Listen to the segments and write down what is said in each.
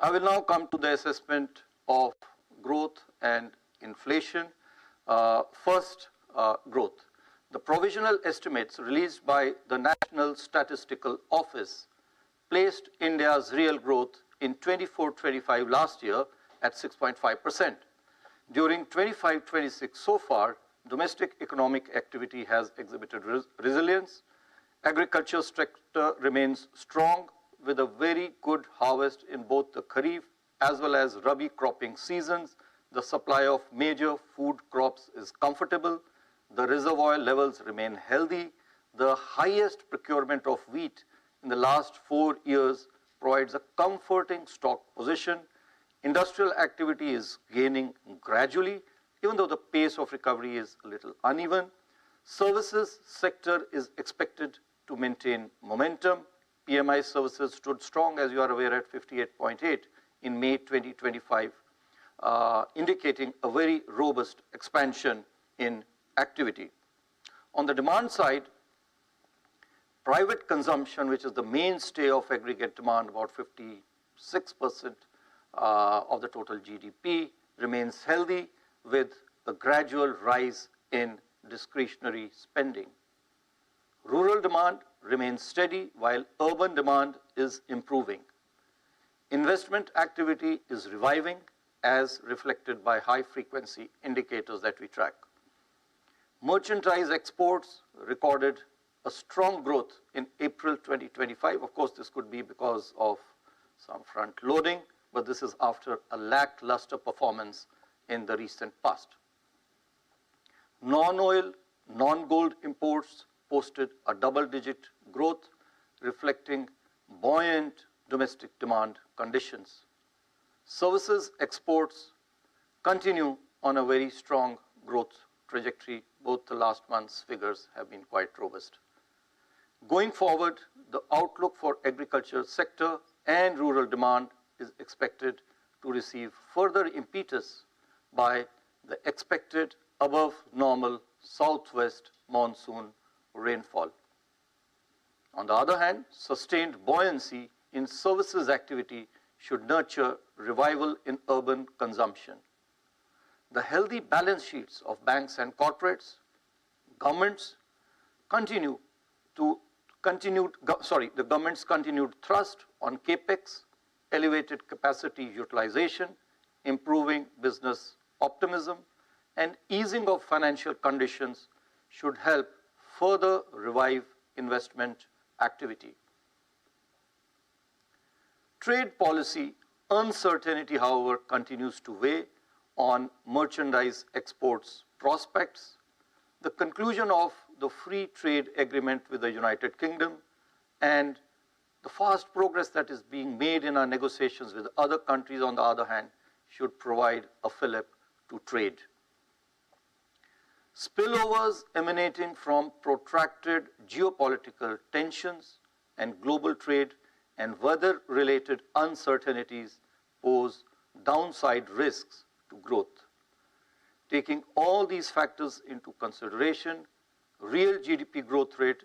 I will now come to the assessment of growth and inflation. First, growth. The provisional estimates released by the National Statistical Office placed India's real growth in 24-25 last year at 6.5%. During 25-26 so far, domestic economic activity has exhibited resilience. Agriculture sector remains strong with a very good harvest in both the Kharif as well as Rabi cropping seasons. The supply of major food crops is comfortable. The reservoir levels remain healthy. The highest procurement of wheat in the last 4 years provides a comforting stock position. Industrial activity is gaining gradually, even though the pace of recovery is a little uneven. Services sector is expected to maintain momentum. PMI services stood strong, as you are aware, at 58.8 in May 2025, indicating a very robust expansion in activity. On the demand side, private consumption, which is the mainstay of aggregate demand, about 56% of the total GDP, remains healthy with a gradual rise in discretionary spending. Rural demand remains steady while urban demand is improving. Investment activity is reviving as reflected by high-frequency indicators that we track. Merchandise exports recorded a strong growth in April 2025. Of course, this could be because of some front loading, but this is after a lackluster performance in the recent past. Non-oil, non-gold imports posted a double-digit growth, reflecting buoyant domestic demand conditions. Services exports continue on a very strong growth trajectory. Both the last month's figures have been quite robust. Going forward, the outlook for agriculture sector and rural demand is expected to receive further impetus by the expected above normal southwest monsoon rainfall. On the other hand, sustained buoyancy in services activity should nurture revival in urban consumption. The healthy balance sheets of banks and corporates, governments the government's continued thrust on capex, elevated capacity utilization, improving business optimism, and easing of financial conditions should help further revive investment activity. Trade policy uncertainty, however, continues to weigh on merchandise exports prospects. The conclusion of the free trade agreement with the United Kingdom and the fast progress that is being made in our negotiations with other countries, on the other hand, should provide a fillip to trade. Spillovers emanating from protracted geopolitical tensions and global trade and weather-related uncertainties pose downside risks to growth. Taking all these factors into consideration, real GDP growth rate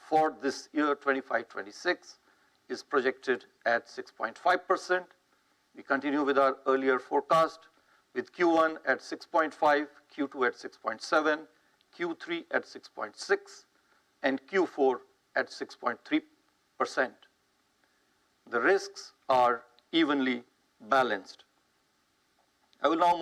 for this year 25-26 is projected at 6.5%. We continue with our earlier forecast with Q1 at 6.5, Q2 at 6.7, Q3 at 6.6, and Q4 at 6.3%. The risks are evenly balanced. I will now